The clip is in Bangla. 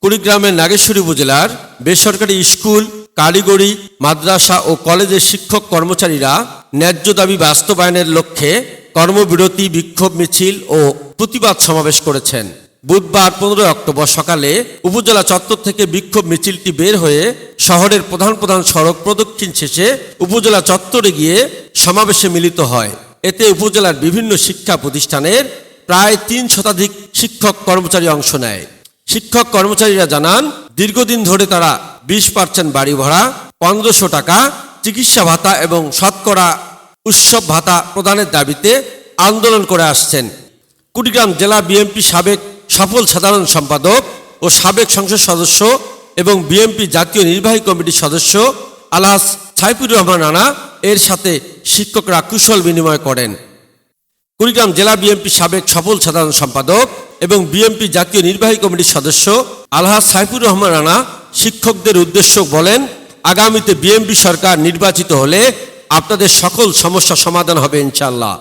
কুড়িগ্রামের নাগেশ্বরী উপজেলার বেসরকারি স্কুল, কারিগরি, মাদ্রাসা ও কলেজের শিক্ষক কর্মচারীরা ন্যায্য দাবি বাস্তবায়নের লক্ষ্যে কর্মবিরতি, বিক্ষোভ মিছিল ও প্রতিবাদ সমাবেশ করেছেন। বুধবার 15 অক্টোবর সকালে উপজেলা চত্বর থেকে বিক্ষোভ মিছিলটি বের হয়ে শহরের প্রধান প্রধান সড়ক প্রদক্ষিণ শেষে উপজেলা চত্বরে গিয়ে সমাবেশে মিলিত হয়। এতে উপজেলার বিভিন্ন শিক্ষা প্রতিষ্ঠানের প্রায় 3 শতাধিক শিক্ষক কর্মচারী অংশ নেয়। শিক্ষক কর্মচারীরা জানান, দীর্ঘদিন ধরে তারা 20% বাড়ি ভাড়া, 1500 টাকা চিকিৎসা ভাতা এবং শতকরা উৎসব ভাতা প্রদানের দাবিতে আন্দোলন করে আসছেন। কুড়িগ্রাম জেলা বিএনপি সাবেক সফল সাধারণ সম্পাদক ও সাবেক সংসদ সদস্য এবং বিএনপি জাতীয় নির্বাহী কমিটির সদস্য আলহাজ সাইফুর রহমান রানা এর সাথে শিক্ষকরা কুশল বিনিময় করেন। কুড়িগ্রাম জেলা বিএনপি সাবেক সফল সাধারণ সম্পাদক এবং বিএনপি জাতীয় নির্বাহী কমিটির সদস্য আলহাজ সাইফুর রহমান রানা শিক্ষকদের উদ্দেশ্য বলেন, আগামীতে বিএনপি সরকার নির্বাচিত হলে আপনাদের সকল সমস্যা সমাধান হবে ইনশাআল্লাহ।